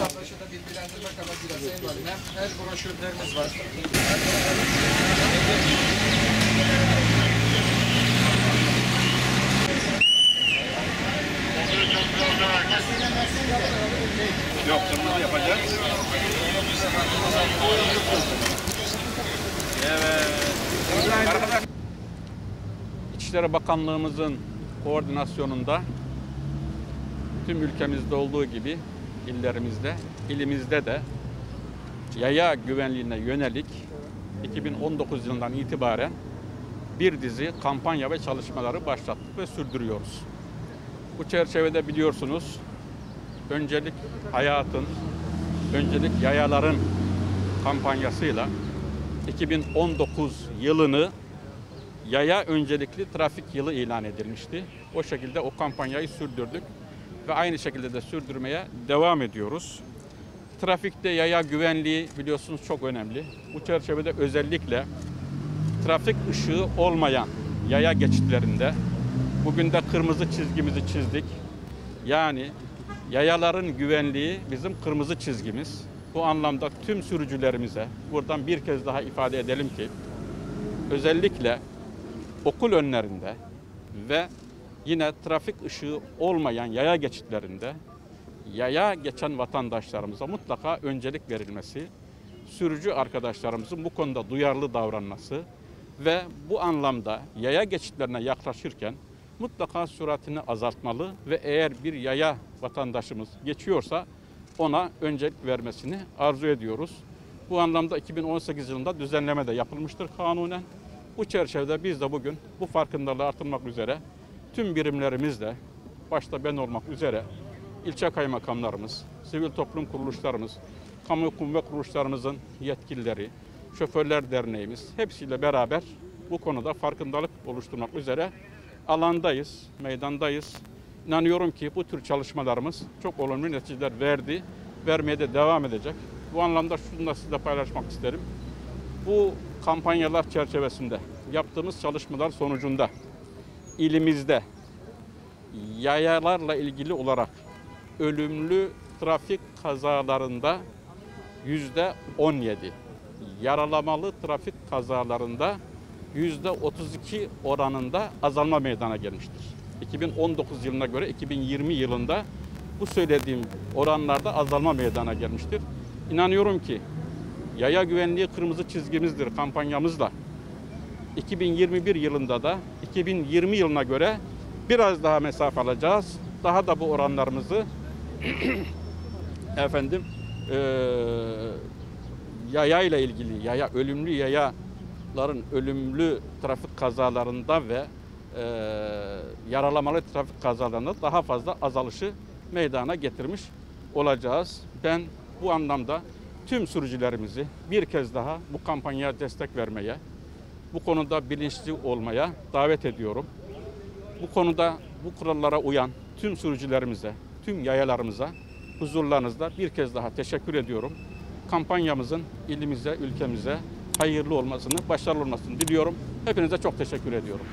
Vatandaşı da bilgilendirmek amacıyla Sayın Valim, her broşürlerimiz var. Yok, bunu yapacağız. Evet. İçişleri Bakanlığımızın koordinasyonunda tüm ülkemizde olduğu gibi ilimizde de yaya güvenliğine yönelik 2019 yılından itibaren bir dizi kampanya ve çalışmaları başlattık ve sürdürüyoruz. Bu çerçevede biliyorsunuz, öncelik hayatın, öncelik yayaların kampanyasıyla 2019 yılını yaya öncelikli trafik yılı ilan edilmişti. O şekilde o kampanyayı sürdürdük ve aynı şekilde de sürdürmeye devam ediyoruz. Trafikte yaya güvenliği biliyorsunuz çok önemli. Bu çerçevede özellikle trafik ışığı olmayan yaya geçitlerinde bugün de kırmızı çizgimizi çizdik. Yani yayaların güvenliği bizim kırmızı çizgimiz. Bu anlamda tüm sürücülerimize buradan bir kez daha ifade edelim ki özellikle okul önlerinde ve yine trafik ışığı olmayan yaya geçitlerinde yaya geçen vatandaşlarımıza mutlaka öncelik verilmesi, sürücü arkadaşlarımızın bu konuda duyarlı davranması ve bu anlamda yaya geçitlerine yaklaşırken mutlaka süratini azaltmalı ve eğer bir yaya vatandaşımız geçiyorsa ona öncelik vermesini arzu ediyoruz. Bu anlamda 2018 yılında düzenleme de yapılmıştır kanunen. Bu çerçevede biz de bugün bu farkındalığı artırmak üzere tüm birimlerimizle, başta ben olmak üzere ilçe kaymakamlarımız, sivil toplum kuruluşlarımız, kamu kurum ve kuruluşlarımızın yetkilileri, Şoförler Derneğimiz hepsiyle beraber bu konuda farkındalık oluşturmak üzere alandayız, meydandayız. İnanıyorum ki bu tür çalışmalarımız çok olumlu neticeler verdi, vermeye de devam edecek. Bu anlamda şunu da sizinle paylaşmak isterim. Bu kampanyalar çerçevesinde yaptığımız çalışmalar sonucunda ilimizde yayalarla ilgili olarak ölümlü trafik kazalarında %17, yaralamalı trafik kazalarında %32 oranında azalma meydana gelmiştir. 2019 yılına göre 2020 yılında bu söylediğim oranlarda azalma meydana gelmiştir. İnanıyorum ki yaya güvenliği kırmızı çizgimizdir kampanyamızla 2021 yılında da 2020 yılına göre biraz daha mesafe alacağız. Daha da bu oranlarımızı yaya ile ilgili, ölümlü yayaların ölümlü trafik kazalarında ve yaralamalı trafik kazalarında daha fazla azalışı meydana getirmiş olacağız. Ben bu anlamda tüm sürücülerimizi bir kez daha bu kampanyaya destek vermeye, bu konuda bilinçli olmaya davet ediyorum. Bu konuda bu kurallara uyan tüm sürücülerimize, tüm yayalarımıza huzurlarınızda bir kez daha teşekkür ediyorum. Kampanyamızın ilimize, ülkemize hayırlı olmasını, başarılı olmasını diliyorum. Hepinize çok teşekkür ediyorum.